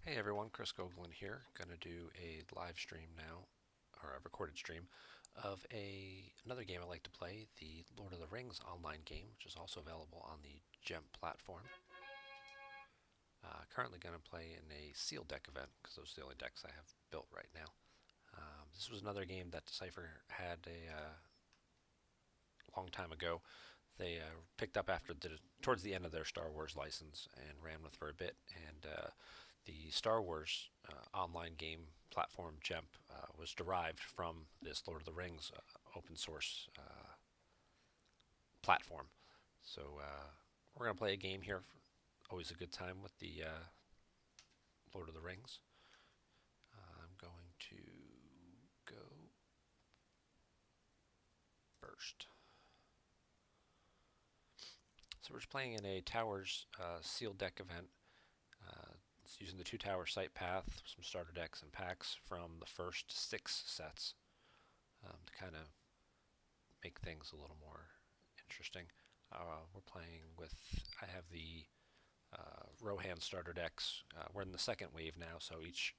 Hey everyone, Chris Goglin here. Going to do a live stream now, or a recorded stream, of another game I like to play, the Lord of the Rings online game, which is also available on the GEMP platform. Currently going to play in a sealed deck event, because those are the only decks I have built right now. This was another game that Decipher had a long time ago. They picked up towards the end of their Star Wars license and ran with for a bit. And the Star Wars online game platform GEMP was derived from this Lord of the Rings open source platform. So we're going to play a game here. Always a good time with the Lord of the Rings. I'm going to go first. So we're just playing in a Towers sealed deck event. It's using the two tower site path, some starter decks and packs from the first 6 sets to kind of make things a little more interesting. We're playing with, I have the Rohan starter decks. We're in the second wave now, so each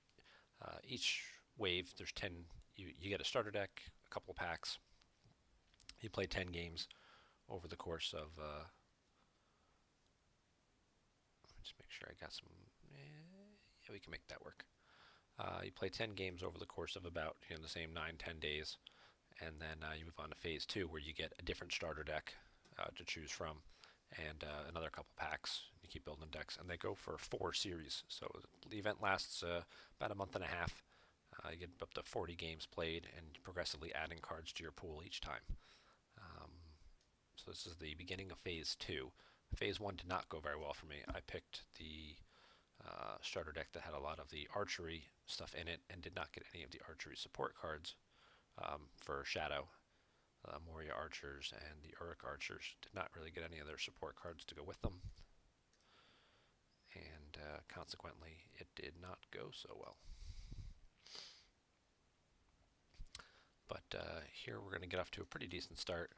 wave there's 10. You get a starter deck, a couple of packs. You play 10 games over the course of. Let me just make sure I got some. Yeah, we can make that work. You play 10 games over the course of about the same 9-10 days, and then you move on to phase 2, where you get a different starter deck to choose from, and another couple packs. You keep building decks, and they go for 4 series. So the event lasts about a month and a half. You get up to 40 games played, and progressively adding cards to your pool each time. So this is the beginning of phase 2. Phase 1 did not go very well for me. I picked the starter deck that had a lot of the archery stuff in it and did not get any of the archery support cards for Shadow. Moria archers and the Uruk archers did not really get any of their support cards to go with them, and consequently it did not go so well. But here we're going to get off to a pretty decent start.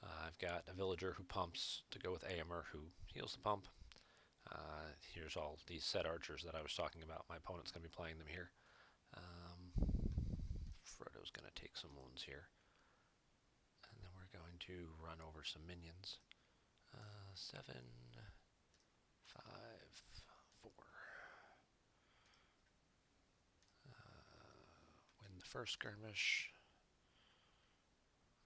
I've got a villager who pumps to go with Aemir, who heals the pump. Here's all these set archers that I was talking about. My opponent's going to be playing them here. Frodo's going to take some wounds here. And then we're going to run over some minions. 7, 5, 4. Win the first skirmish.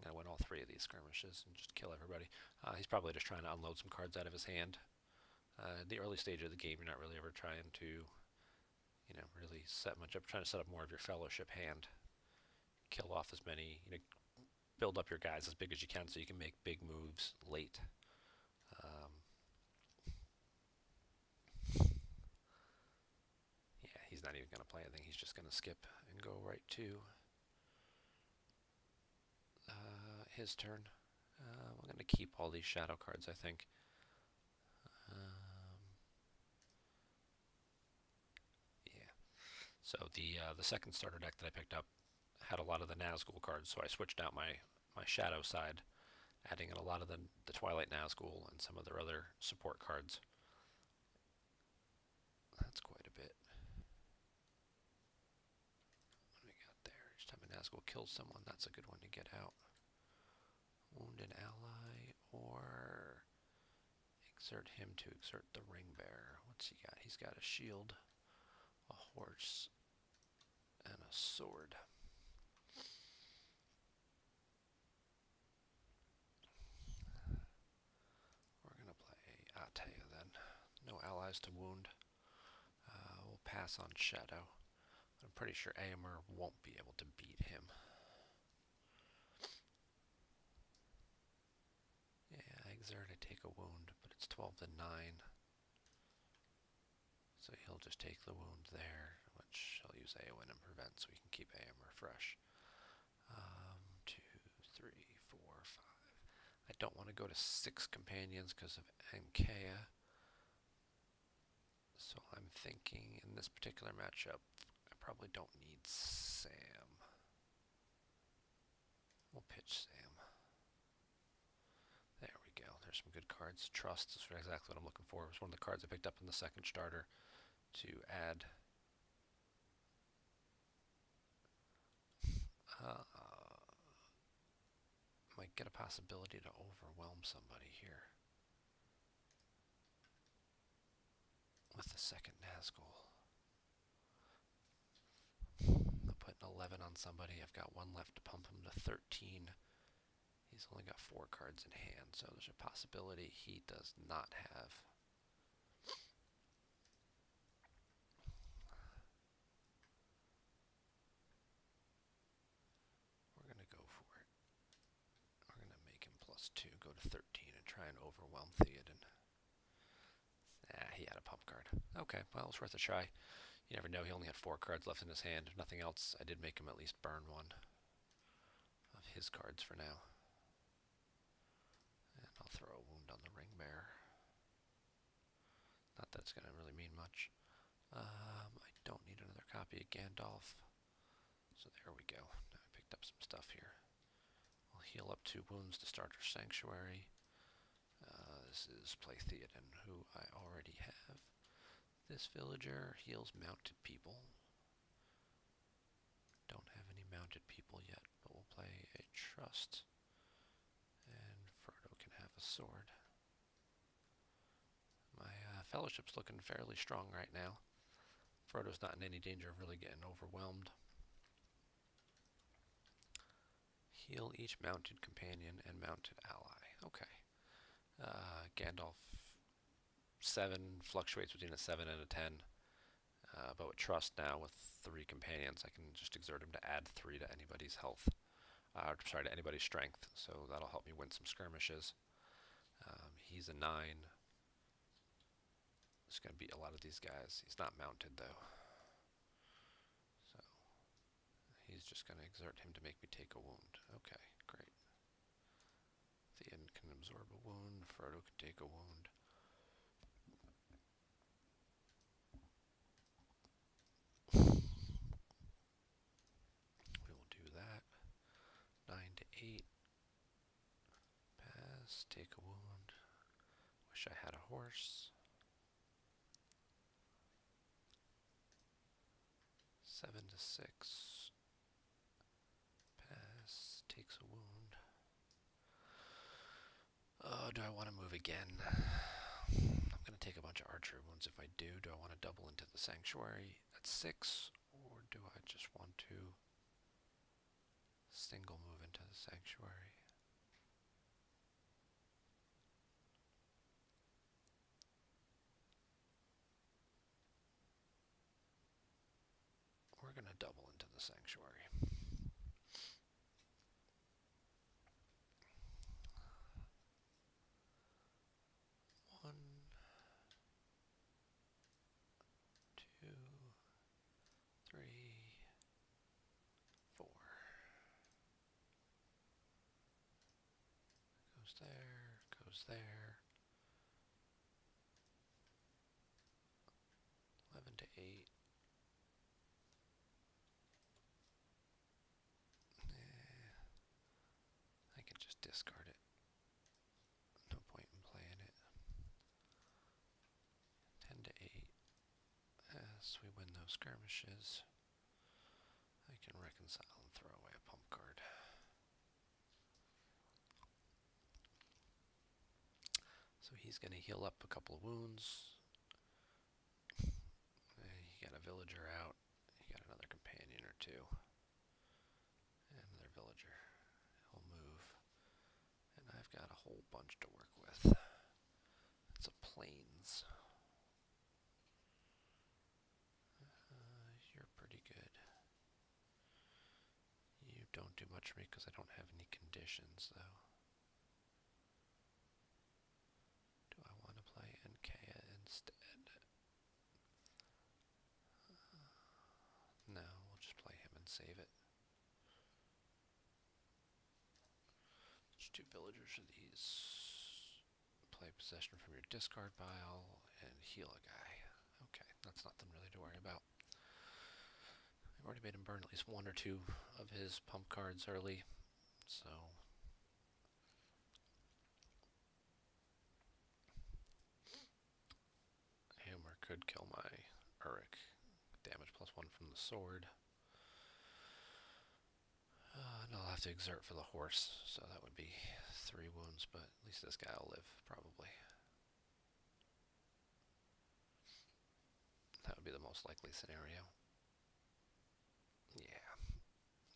I'm going to win all 3 of these skirmishes and just kill everybody. He's probably just trying to unload some cards out of his hand. The early stage of the game, you're not really ever trying to, really set much up. You're trying to set up more of your fellowship hand. Kill off as many, build up your guys as big as you can so you can make big moves late. Yeah, he's not even going to play anything. He's just going to skip and go right to his turn. I'm going to keep all these shadow cards, I think. Yeah. So the second starter deck that I picked up had a lot of the Nazgul cards, so I switched out my shadow side, adding in a lot of the Twilight Nazgul and some of their other support cards. That's quite a bit. What do we got there? Each time a Nazgul kills someone, that's a good one to get out. Wound an ally, or exert him to exert the ring bearer. What's he got? He's got a shield, a horse, and a sword. We're going to play Atea then. No allies to wound. We'll pass on Shadow. I'm pretty sure Aemir won't be able to beat him. Yeah, I exert, I take a wound, but it's 12 to 9. So he'll just take the wound there, which I'll use Aowen and prevent so we can keep Aemir fresh. 2, 3, 4, 5. I don't want to go to 6 companions because of Ankea. So I'm thinking in this particular matchup, I probably don't need Sam. We'll pitch Sam. There we go. There's some good cards. Trust is exactly what I'm looking for. It was one of the cards I picked up in the second starter to add Might get a possibility to overwhelm somebody here with the second Nazgul. I'll put an 11 on somebody. I've got one left to pump him to 13. He's only got 4 cards in hand, so there's a possibility he does not have. We're going to go for it. We're going to make him +2, go to 13, and try and overwhelm Theoden. He had a pump card. Okay, well, it's worth a try. You never know, he only had 4 cards left in his hand. If nothing else, I did make him at least burn one of his cards for now. And I'll throw a wound on the ring bearer. Not that it's going to really mean much. I don't need another copy of Gandalf. So there we go. Now I picked up some stuff here. I'll heal up 2 wounds to start our Sanctuary. This is play Theoden, who I already have. This villager heals mounted people. Don't have any mounted people yet, but we'll play a trust. And Frodo can have a sword. My fellowship's looking fairly strong right now. Frodo's not in any danger of really getting overwhelmed. Heal each mounted companion and mounted ally. Okay. Gandalf 7 fluctuates between a 7 and a 10. But with trust now, with 3 companions, I can just exert him to add 3 to anybody's health. To anybody's strength. So that'll help me win some skirmishes. He's a 9. It's going to beat a lot of these guys. He's not mounted though. So he's just going to exert him to make me take a wound. Okay, great. Theoden can absorb a wound. Frodo can take a wound. We will do that. 9 to 8. Pass. Take a wound. Wish I had a horse. 7 to 6. Pass. Takes a wound. Oh, do I want to move again? I'm going to take a bunch of archer wounds if I do. Do I want to double into the Sanctuary at 6? Or do I just want to single move into the Sanctuary? We're going to double into the Sanctuary. One, 2, 3, 4. Goes there, goes there. 11 to 8. I can just discard it. No point in playing it. 10 to 8. As we win those skirmishes, I can reconcile and throw away a pump card. So he's going to heal up a couple of wounds. He got a villager out. He got another companion or 2. And another villager. He'll move. And I've got a whole bunch to work with. It's a plains. You're pretty good. You don't do much for me because I don't have any conditions, though. Do I want to play Nkea instead? No, we'll just play him and save it. Just 2 villagers of these. Play possession from your discard pile and heal a guy. Okay, that's nothing really to worry about. I've already made him burn at least 1 or 2 of his pump cards early, so Hammer could kill my Uruk. Damage +1 from the sword. And I'll have to exert for the horse, so that would be 3 wounds, but at least this guy will live, probably. That would be the most likely scenario. Yeah.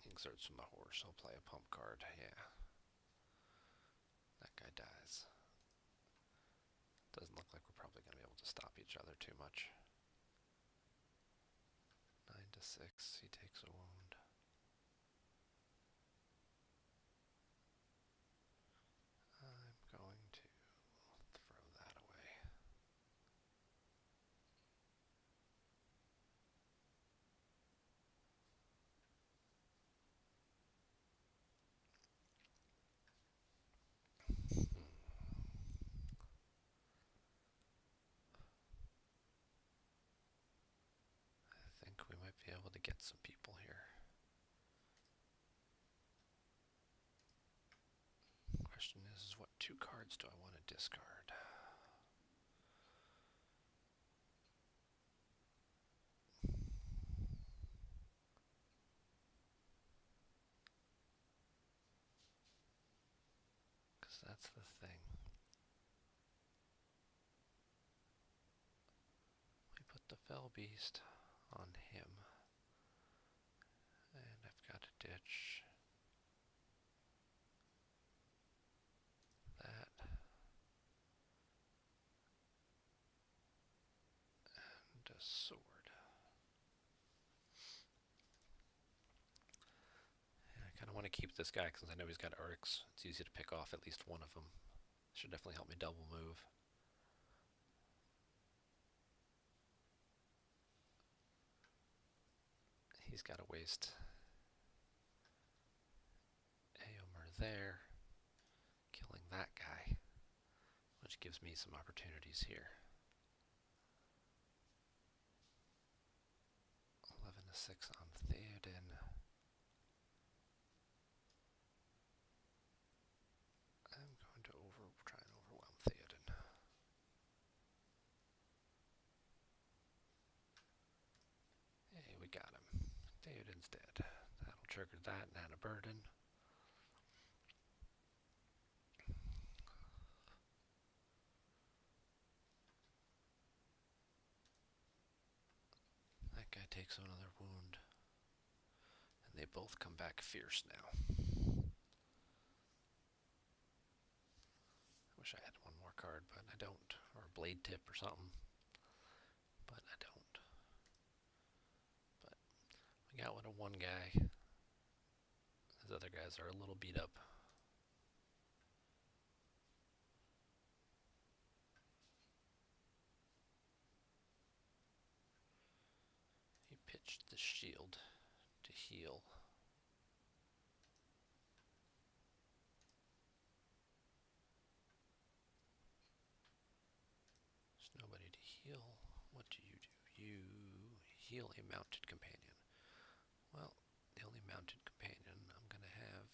He exerts from the horse. He'll play a pump card. Yeah. That guy dies. Doesn't look like we're probably going to be able to stop each other too much. 9 to 6. He takes a wound. I'm going to throw that away. I think we might be able to get some people here. Question is what 2 cards do I want to discard? Because that's the thing. We put the Fell Beast on him. And I've got to ditch that. And a sword. And I kind of want to keep this guy because I know he's got Urix. It's easy to pick off at least one of them. Should definitely help me double move. He's got to waste Aomer there, killing that guy, which gives me some opportunities here. 11 to 6 on Theoden. I'm going to try and overwhelm Theoden. Hey, we got him. Theoden's dead. That'll trigger that and add a burden. That guy takes another wound. And they both come back fierce now. I wish I had one more card, but I don't. Or a blade tip or something. But I don't. But we got one guy. These other guys are a little beat up. He pitched the shield to heal. There's nobody to heal. What do? You heal a mounted companion. Well, the only mounted companion I'm going to have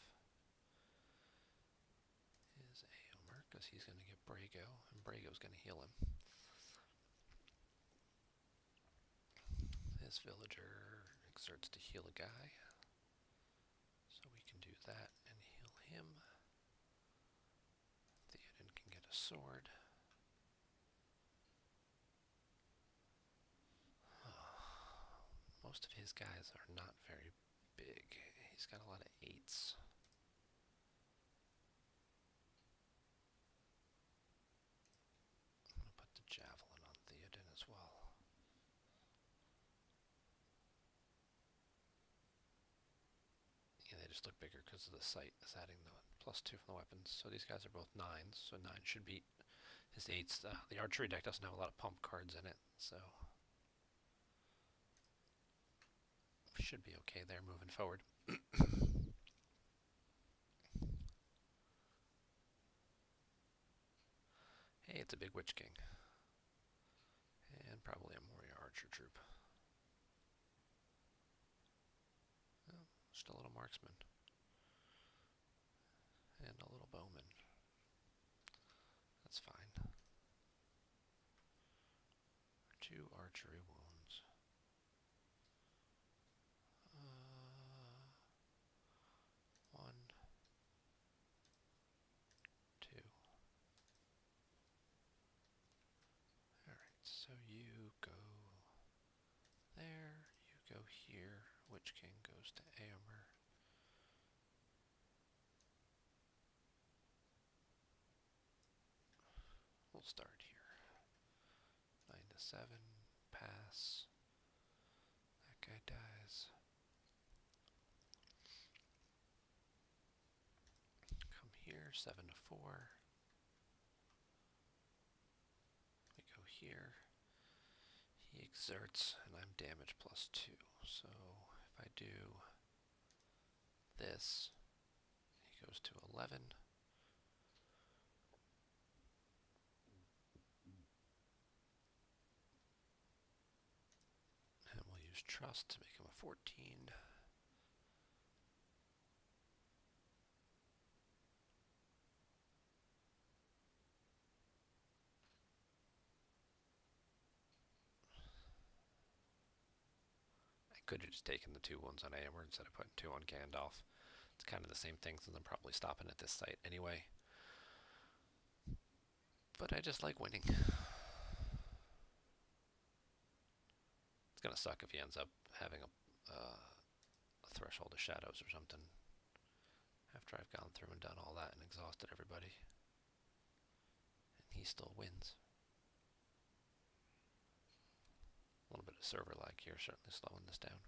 is Aomer, because he's going to get Brago, and Brago's going to heal him. This villager exerts to heal a guy, so we can do that and heal him. Theoden can get a sword. Most of his guys are not very big. He's got a lot of 8s. I'm going to put the javelin on Theoden as well. Yeah, they just look bigger because of the sight is adding the +2 from the weapons. So these guys are both 9s, so 9 should beat his 8s. The archery deck doesn't have a lot of pump cards in it, so should be okay there moving forward. Hey, it's a big Witch King. And probably a Moria Archer troop. Oh, just a little marksman. And a little bowman. That's fine. 2 archery wounds. here. Witch King goes to Aomer. We'll start here. 9 to 7. Pass. That guy dies. Come here. 7 to 4. We go here. He exerts, and I'm damage +2. So if I do this, he goes to 11. And we'll use Trust to make him a 14. I could have just taken the 2 wounds on Aomer instead of putting 2 on Gandalf. It's kind of the same thing, since I'm probably stopping at this site anyway. But I just like winning. It's going to suck if he ends up having a Threshold of Shadows or something after I've gone through and done all that and exhausted everybody. And he still wins. A little bit of server lag here, certainly slowing this down.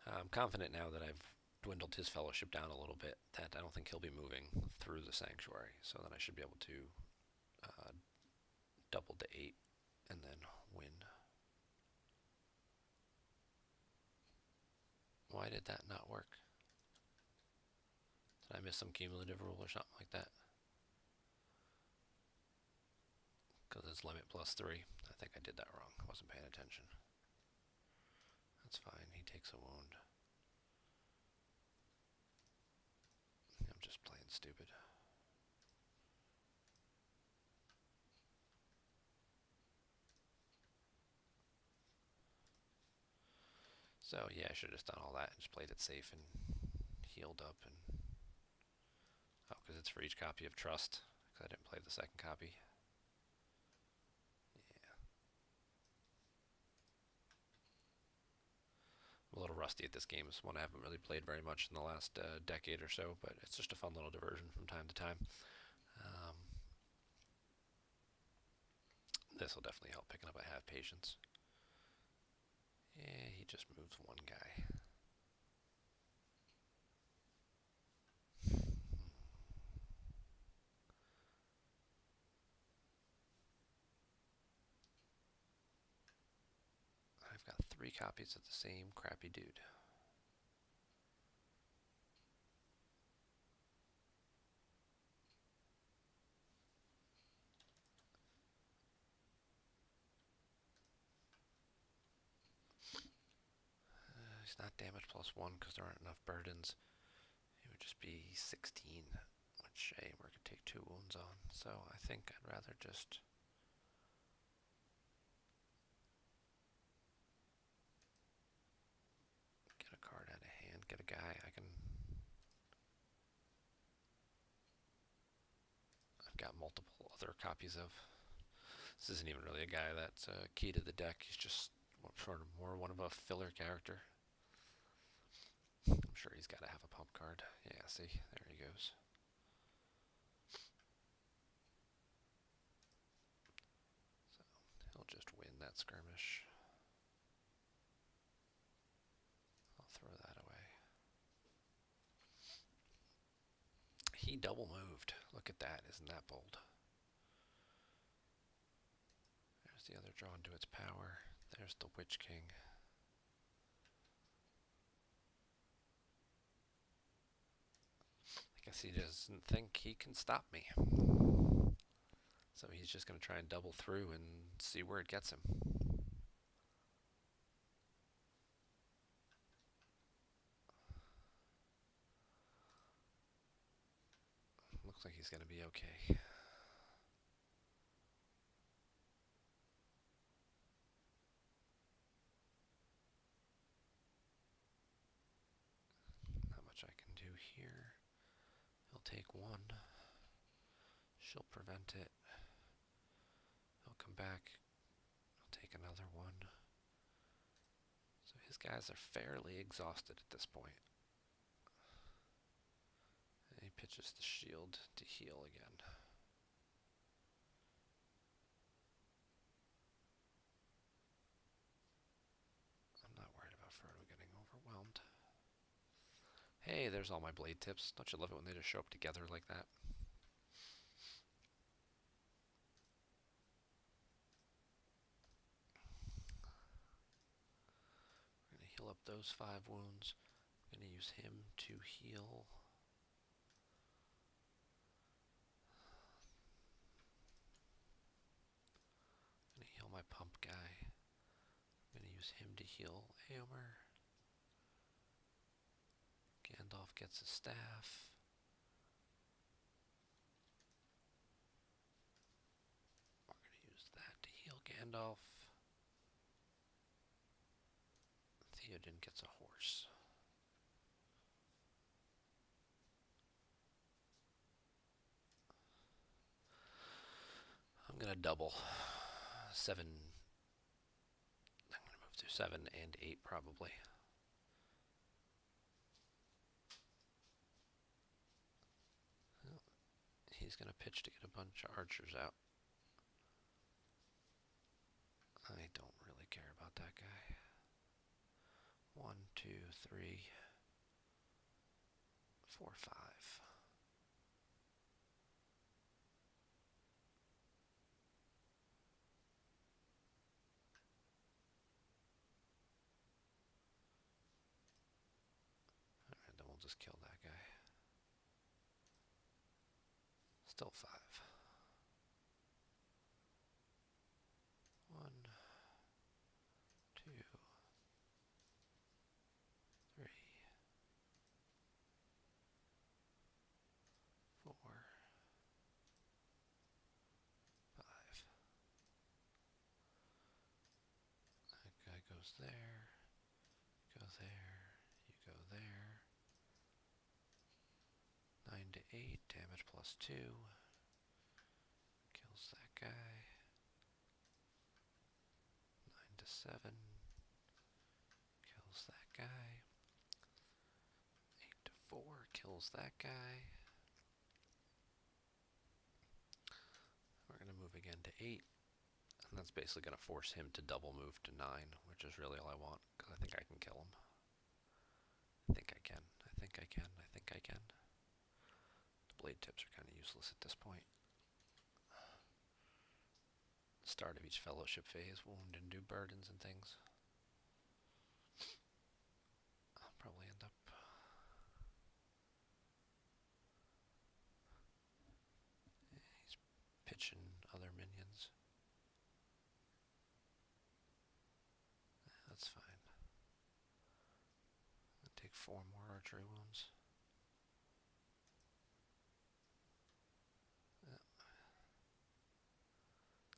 But I'm confident now that I've dwindled his fellowship down a little bit, that I don't think he'll be moving through the sanctuary, so then I should be able to double to 8 and then win. Why did that not work? Did I miss some cumulative rule or something like that? Because it's limit +3. I think I did that wrong. I wasn't paying attention. That's fine. He takes a wound. I'm just playing stupid. So yeah, I should have just done all that and just played it safe and healed up. And oh, because it's for each copy of Trust, because I didn't play the second copy. Yeah. I'm a little rusty at this game. It's one I haven't really played very much in the last decade or so, but it's just a fun little diversion from time to time. This will definitely help picking up. I have patience. Yeah, he just moves one guy. I've got 3 copies of the same crappy dude. He's not damage +1 because there aren't enough burdens. It would just be 16, which Aomer could take 2 wounds on. So I think I'd rather just get a card out of hand, get a guy I can... I've got multiple other copies of. This isn't even really a guy that's key to the deck. He's just sort of more one of a filler character. I'm sure he's got to have a pump card. Yeah, see, there he goes. So he'll just win that skirmish. I'll throw that away. He double moved. Look at that. Isn't that bold? There's the other drawn to its power. There's the Witch King. I guess he doesn't think he can stop me. So he's just going to try and double through and see where it gets him. Looks like he's going to be okay. Not much I can do here. He'll take 1. She'll prevent it. He'll come back, take another one. So his guys are fairly exhausted at this point. And he pitches the shield to heal again. I'm not worried about Frodo getting overwhelmed. Hey, there's all my blade tips. Don't you love it when they just show up together like that? We're going to heal up those 5 wounds. I'm going to use him to heal. I'm going to heal my pump guy. I'm going to use him to heal Éomer. Gandalf gets a staff. We're going to use that to heal Gandalf. Theoden gets a horse. I'm going to double 7. I'm going to move to 7 and 8 probably. He's going to pitch to get a bunch of archers out. I don't really care about that guy. 1, 2, 3, 4, 5. Alright, then we'll just kill that guy. Still 5. 1, 2, 3, 4, 5. That guy goes there. Go there. You go there. 9 to 8. Damage plus 2. Kills that guy. 9 to 7. Kills that guy. 8 to 4. Kills that guy. We're going to move again to 8. And that's basically going to force him to double move to 9, which is really all I want, because I think I can kill him. I think I can. I think I can. I think I can. The blade tips are kind of useless at this point. Start of each fellowship phase, wound and do burdens and things. I'll probably end up he's pitching other minions. That's fine. I'll take 4 more archery wounds.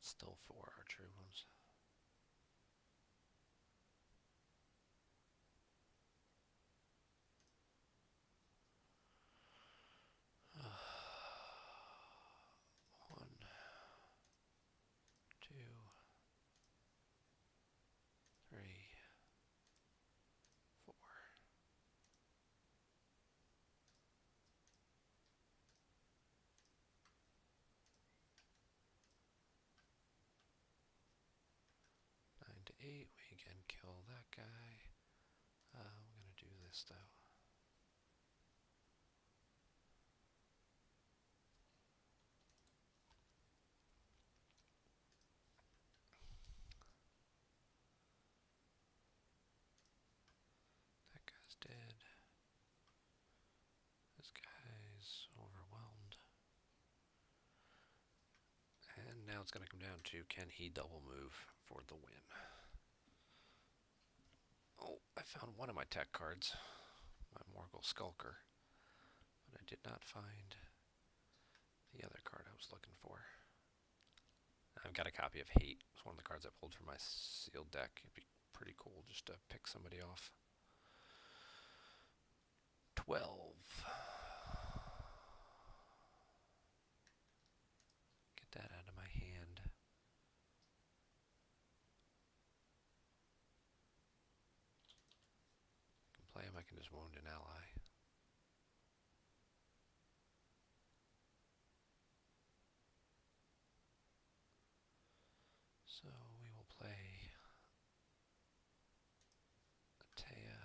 Still 4 archery wounds. One, 2, 3, 4. 9 to 8. We again kill that guy. I'm going to do this though. That guy's dead. This guy's overwhelmed. And now it's going to come down to, can he double move for the win? Oh, I found one of my tech cards, my Morgul Skulker, but I did not find the other card I was looking for. I've got a copy of Hate. It's one of the cards I pulled from my sealed deck. It'd be pretty cool just to pick somebody off. 12. Get that out of my hand. just wound an ally. So we will play Atea.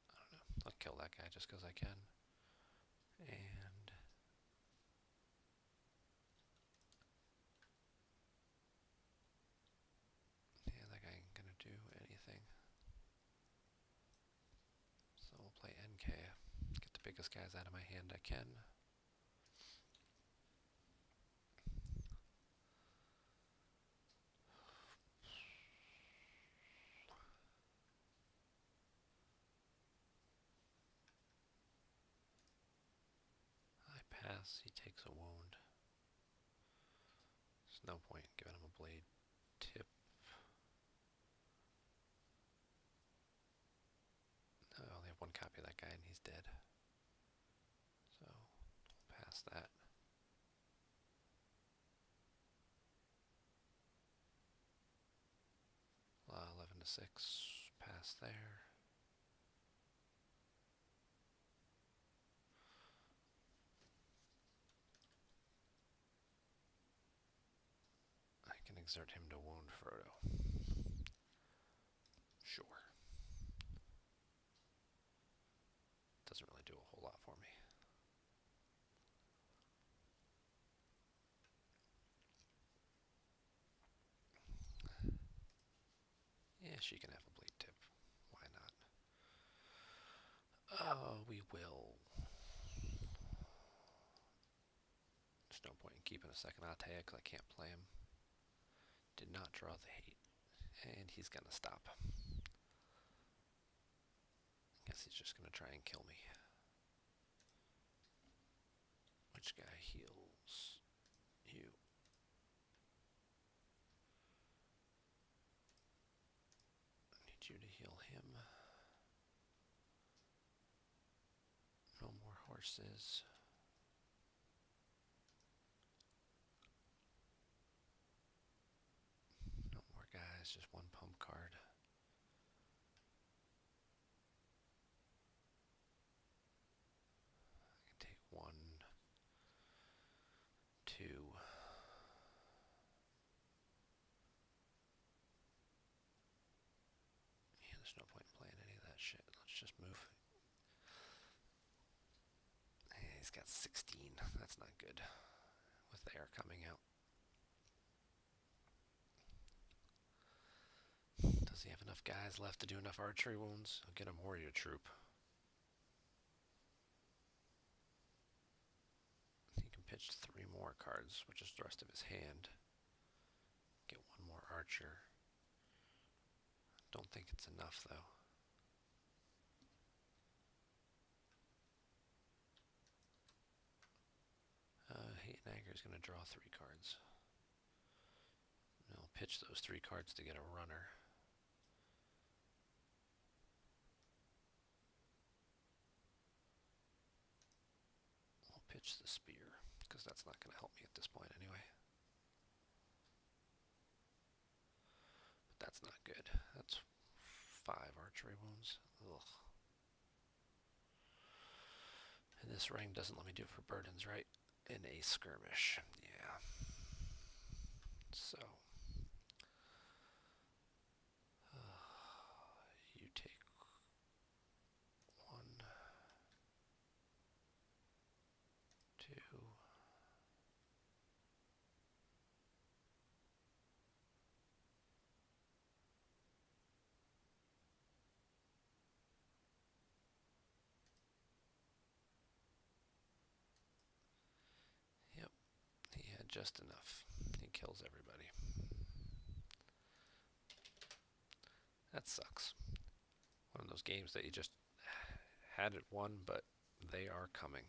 I don't know. I'll kill that guy just because I can. And yeah, that guy ain't gonna do anything. So we'll play NK. Get the biggest guys out of my hand I can. I pass, he takes a wound. There's no point in giving him a blade tip. No, I only have one copy of that guy and he's dead. So we'll pass that. 11-6, pass there. I can exert him to wound Frodo. Sure. Doesn't really do a whole lot for me. Yeah, she can have a blade tip. Why not? We will. There's no point in keeping a second Atea because I can't play him. Did not draw the hate. And he's gonna stop. Guess he's just gonna try and kill me. Which guy heals you? I need you to heal him. No more horses. No more guys, just one pump card. I can take 1, 2. Yeah, there's no point in playing any of that shit. Let's just move. Hey, he's got 16. That's not good. With the air coming out. Does he have enough guys left to do enough archery wounds? I'll get a warrior troop. He can pitch 3 more cards, which is the rest of his hand. Get 1 more archer. Don't think it's enough though. Hate and Anger is going to draw 3 cards. And I'll pitch those 3 cards to get a runner. I'll pitch the spear, because that's not going to help me at this point anyway. But that's not good. That's 5 archery wounds. Ugh. And this ring doesn't let me do it for burdens, right? In a skirmish. Yeah. So. You take 1, 2. Yep. He had just enough. He kills everybody. That sucks. One of those games that you just had it won, but they are coming.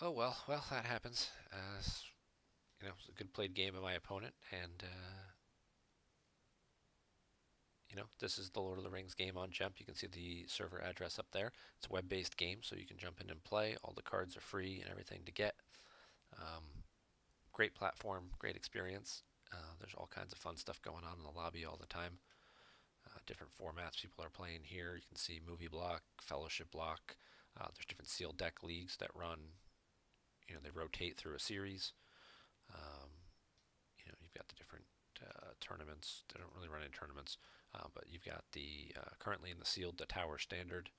Oh well, that happens. You know, it was a good played game by my opponent, and you know, this is the Lord of the Rings game on GEMP. You can see the server address up there. It's a web-based game, so you can jump in and play. All the cards are free and everything to get. Um, Great platform, great experience. There's all kinds of fun stuff going on in the lobby all the time. Different formats people are playing here. You can see movie block, fellowship block. There's different sealed deck leagues that run. They rotate through a series. Um, you've got the different tournaments. They don't really run any tournaments, but you've got the currently in the sealed the Tower Standard.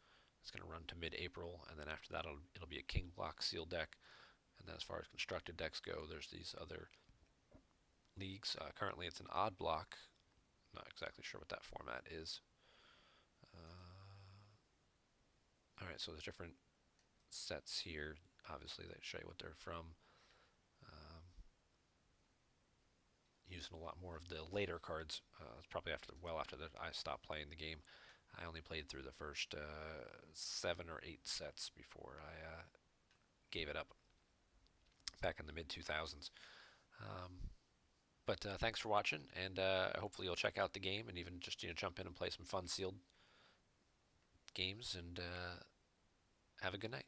It's going to run to mid-April, and then after that it'll be a King block sealed deck. And then as far as constructed decks go, there's these other leagues. Currently, it's an odd block. Not exactly sure what that format is. All right, so there's different sets here. Obviously, they show you what they're from. Um, Using a lot more of the later cards. It's probably well after that I stopped playing the game. I only played through the first 7 or 8 sets before I gave it up back in the mid 2000s. But thanks for watching, and hopefully you'll check out the game and even just jump in and play some fun sealed games. And have a good night.